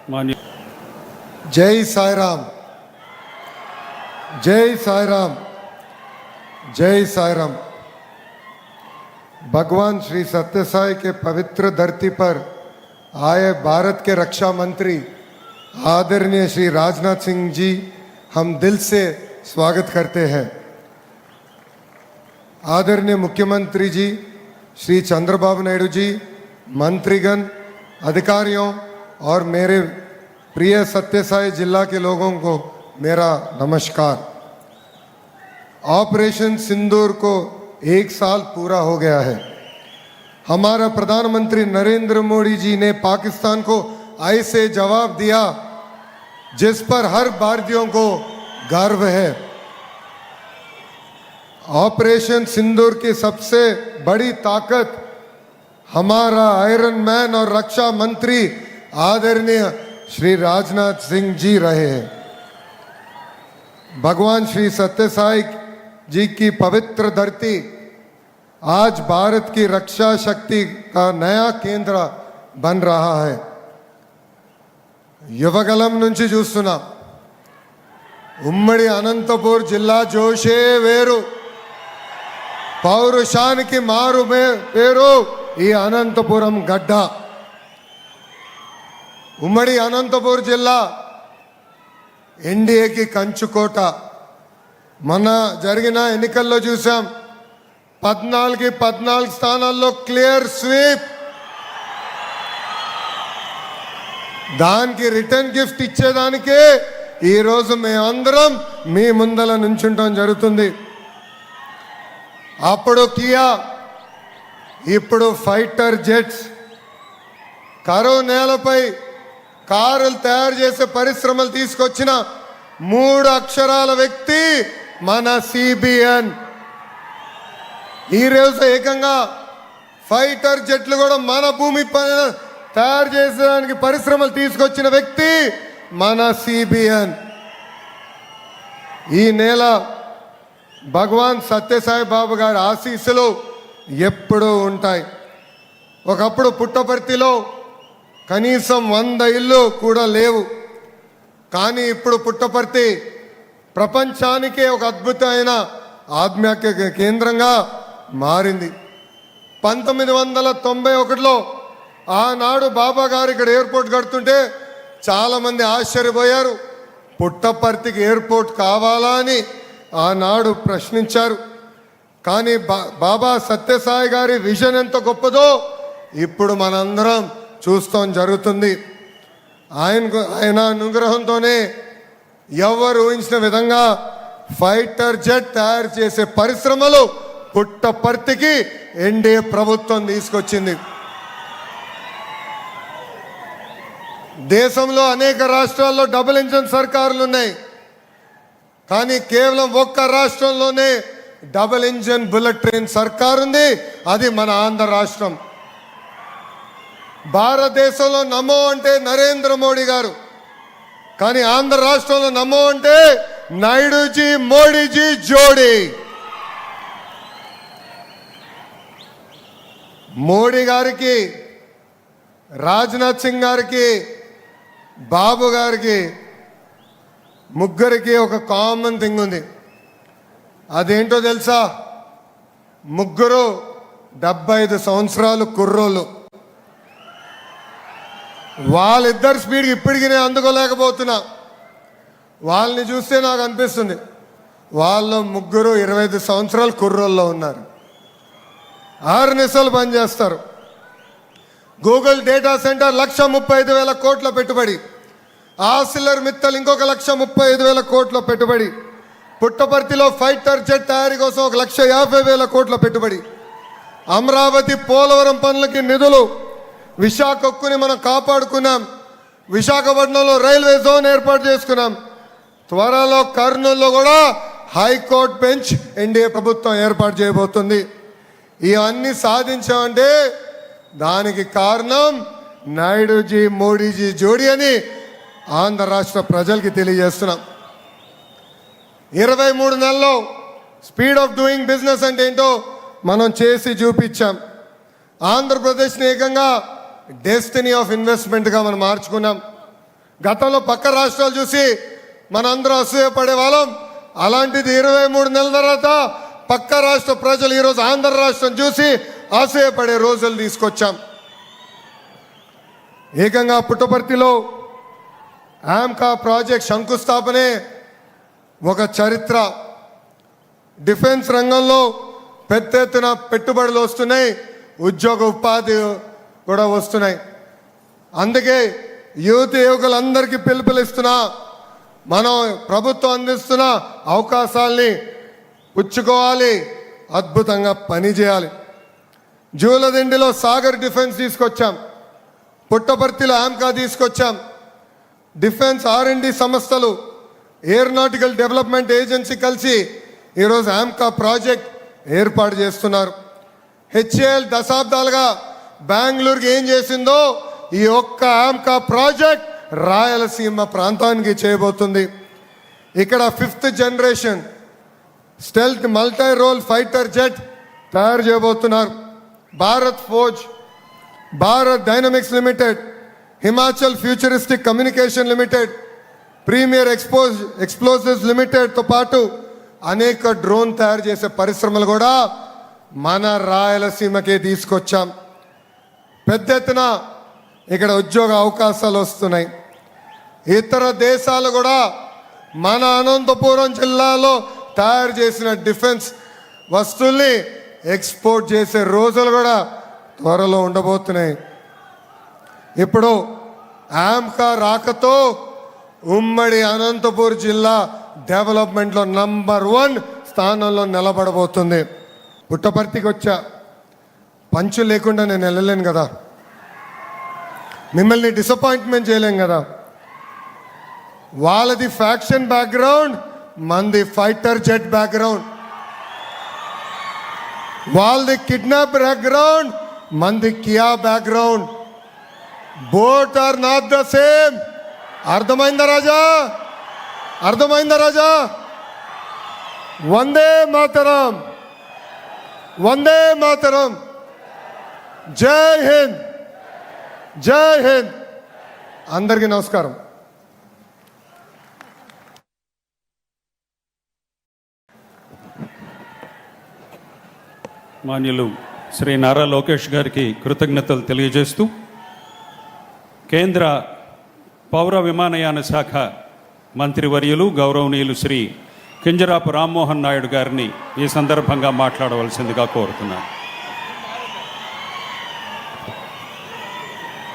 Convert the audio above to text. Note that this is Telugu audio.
जय साई राम, जय साई राम, जय साई राम। भगवान श्री सत्य साई के पवित्र धरती पर आए भारत के रक्षा मंत्री आदरणीय श्री राजनाथ सिंह जी हम दिल से स्वागत करते हैं। आदरणीय मुख्यमंत्री जी श्री चंद्रबाबू नायडू जी, मंत्रीगण, अधिकारियों और मेरे प्रिय सत्य साई जिला के लोगों को मेरा नमस्कार। ऑपरेशन सिंदूर को 1 साल पूरा हो गया है। हमारा प्रधानमंत्री नरेंद्र मोदी जी ने पाकिस्तान को ऐसे जवाब दिया जिस पर हर भारतीयों को गर्व है। ऑपरेशन सिंदूर की सबसे बड़ी ताकत हमारा आयरन मैन और रक्षा मंत्री आदरणीय श्री राजनाथ सिंह जी रहे हैं। भगवान श्री सत्य साई जी की पवित्र धरती आज भारत की रक्षा शक्ति का नया केंद्र बन रहा है। యువగలం నుంచి చూస్తున్నా ఉమ్మడి అనంతపూర్ జిల్లా జోషే వేరు, పౌరుషానికి మారు పేరు ఈ అనంతపురం గడ్డ। ఉమ్మడి అనంతపూర్ జిల్లా ఎన్డీఏకి కంచుకోట। మొన్న జరిగిన ఎన్నికల్లో చూసాం, 14 స్థానాల్లో క్లియర్ స్వీప్। దానికి రిటర్న్ గిఫ్ట్ ఇచ్చేదానికే ఈరోజు మేమందరం మీ ముందల నుంచుంటాం జరుగుతుంది। అప్పుడు కియా, ఇప్పుడు ఫైటర్ జెట్స్, కరువు నేలపై కారులు తయారు చేసే పరిశ్రమలు తీసుకొచ్చిన 3 అక్షరాల వ్యక్తి మన సిబిఎన్। ఈరోజు ఏకంగా ఫైటర్ జెట్లు కూడా మన భూమి పైన తయారు చేసేదానికి పరిశ్రమలు తీసుకొచ్చిన వ్యక్తి మన సిబిఎన్। ఈ నెల భగవాన్ సత్యసాయి బాబు గారి ఆశీస్సులు ఎప్పుడూ ఉంటాయి। ఒకప్పుడు పుట్టపర్తిలో కనీసం 100 ఇళ్ళు కూడా లేవు, కానీ ఇప్పుడు పుట్టపర్తి ప్రపంచానికే ఒక అద్భుతమైన ఆధ్యాత్మిక కేంద్రంగా మారింది। 1991లో ఆనాడు బాబా గారు ఇక్కడ ఎయిర్పోర్ట్ కడుతుంటే చాలామంది ఆశ్చర్యపోయారు। పుట్టపర్తికి ఎయిర్పోర్ట్ కావాలా అని ఆనాడు ప్రశ్నించారు। కానీ బాబా సత్యసాయి గారి విజన్ ఎంత గొప్పదో ఇప్పుడు మనందరం చూస్తాం జరుగుతుంది। ఆయన అనుగ్రహంతోనే ఎవరు ఊహించిన విధంగా ఫైటర్ జెట్ తయారు చేసే పరిశ్రమలు పుట్టపర్తికి ఎన్డీఏ ప్రభుత్వం తీసుకొచ్చింది। దేశంలో అనేక రాష్ట్రాల్లో డబుల్ ఇంజన్ సర్కారులు ఉన్నాయి, కానీ కేవలం ఒక్క రాష్ట్రంలోనే డబుల్ ఇంజన్ బుల్లెట్ ట్రైన్ సర్కారు ఉంది, అది మన ఆంధ్ర రాష్ట్రం। భారతదేశంలో నమో అంటే నరేంద్ర మోడీ గారు, కానీ ఆంధ్ర రాష్ట్రంలో నమో అంటే నాయుడుజీ మోడీజీ జోడీ। మోడీ గారికి, రాజ్నాథ్ సింగ్ గారికి, బాబు గారికి ముగ్గురికి ఒక కామన్ థింగ్ ఉంది। అదేంటో తెలుసా? ముగ్గురు 75 సంవత్సరాలు కుర్రోళ్ళు। వాళ్ళిద్దరు స్పీడ్కి ఇప్పటికీ నేను అందుకోలేకపోతున్నా। వాళ్ళని చూస్తే నాకు అనిపిస్తుంది వాళ్ళు ముగ్గురు 25 సంవత్సరాలు కుర్రోల్లో ఉన్నారు। 6 నిమిషాలు పనిచేస్తారు। గూగుల్ డేటా సెంటర్ 1,35,000 కోట్ల పెట్టుబడి, ఆసిలర్ మిత్తల్ ఇంకొక 1,35,000 కోట్ల పెట్టుబడి, పుట్టపర్తిలో ఫైటర్ జెట్ తయారీ కోసం 1,50,000 కోట్ల పెట్టుబడి, అమరావతి పోలవరం పనులకి నిధులు, విశాఖ ఉక్కుని మనం కాపాడుకున్నాం, విశాఖపట్నంలో రైల్వే జోన్ ఏర్పాటు చేసుకున్నాం, త్వరలో కర్నూలులో కూడా హైకోర్టు బెంచ్ ఎన్డీఏ ప్రభుత్వం ఏర్పాటు చేయబోతుంది। ఇవన్నీ సాధించామంటే దానికి కారణం నాయుడుజీ మోడీజీ జోడీ అని ఆంధ్ర రాష్ట్ర ప్రజలకి తెలియజేస్తున్నాం। 23 నెలల్లో స్పీడ్ ఆఫ్ డూయింగ్ బిజినెస్ అంటే ఏంటో మనం చేసి చూపించాం। ఆంధ్రప్రదేశ్ని ఏకంగా డెస్టినీ ఆఫ్ ఇన్వెస్ట్మెంట్గా మనం మార్చుకున్నాం। గతంలో పక్క రాష్ట్రాలు చూసి మనందరం అసూయపడే వాళ్ళం. అలాంటిది 23 నెలల తర్వాత పక్క రాష్ట్ర ప్రజలు ఈరోజు ఆంధ్ర రాష్ట్రం చూసి అసూయపడే రోజులు తీసుకొచ్చాం. ఏకంగా పుట్టపర్తిలో ఆమ్కా ప్రాజెక్ట్ శంకుస్థాపనే ఒక చరిత్ర. డిఫెన్స్ రంగంలో పెద్ద ఎత్తున పెట్టుబడులు వస్తున్నాయి, ఉద్యోగ ఉపాధి కూడా వస్తున్నాయి. అందుకే యువకులందరికీ పిలుపునిస్తున్నా, మనం ప్రభుత్వం అందిస్తున్న అవకాశాల్ని పుచ్చుకోవాలి, అద్భుతంగా పనిచేయాలి. జూలదిండిలో సాగర్ డిఫెన్స్ తీసుకొచ్చాం, పుట్టపర్తిలో ఆమ్కా తీసుకొచ్చాం. డిఫెన్స్ R&D సంస్థలు, ఏరోనాటికల్ డెవలప్మెంట్ ఏజెన్సీ కలిసి ఈరోజు ఆమ్కా ప్రాజెక్ట్ ఏర్పాటు చేస్తున్నారు. HAL దశాబ్దాలుగా బెంగళూరుకి ఏం చేసిందో ఈ ఒక్క ఆమ్కా ప్రాజెక్ట్ రాయలసీమ ప్రాంతానికి చేయబోతుంది. ఇక్కడ 5th generation stealth multi role fighter jet తయారు చేయబోతున్నారు. Bharat Forge, Bharat Dynamics Limited, Himachal Futuristic Communication Limited, Premier Explosives లిమిటెడ్తో పాటు అనేక డ్రోన్ తయారు చేసే పరిశ్రమలు కూడా మన రాయలసీమకే తీసుకొచ్చాం. పెద్ద ఎత్తున ఇక్కడ ఉద్యోగ అవకాశాలు వస్తున్నాయి. ఇతర దేశాలు కూడా మన అనంతపురం జిల్లాలో తయారు చేసిన డిఫెన్స్ వస్తువుల్ని ఎక్స్పోర్ట్ చేసే రోజులు కూడా త్వరలో ఉండబోతున్నాయి. ఇప్పుడు ఆమ్కా రాకతో ఉమ్మడి అనంతపూర్ జిల్లా డెవలప్మెంట్లో నంబర్ 1 స్థానంలో నిలబడబోతుంది. పుట్టపర్తికి వచ్చా, పంచు లేకుండా నేను వెళ్ళలేను కదా, మిమ్మల్ని డిసప్పాయింట్మెంట్ చేయలేం కదా. వాళ్ళది ఫ్యాక్షన్ బ్యాక్గ్రౌండ్, మంది ఫైటర్ జెట్ బ్యాక్గ్రౌండ్. వాళ్ళది కిడ్నాప్ బ్యాక్గ్రౌండ్, మంది Kia background. Both are not the same. అర్థమైందా రాజా? అర్థమైందా రాజా? వందే మాతరం, వందే మాతరం. జై హింద్, జై హింద్. అందరికీ నమస్కారం. మాన్యులు శ్రీ నారా లోకేష్ గారికి కృతజ్ఞతలు తెలియజేస్తూ కేంద్ర పౌర విమానయాన శాఖ మంత్రివర్యులు గౌరవనీయులు శ్రీ కింజరాపు రామ్మోహన్ నాయుడు గారిని ఈ సందర్భంగా మాట్లాడవలసిందిగా కోరుతున్నాను.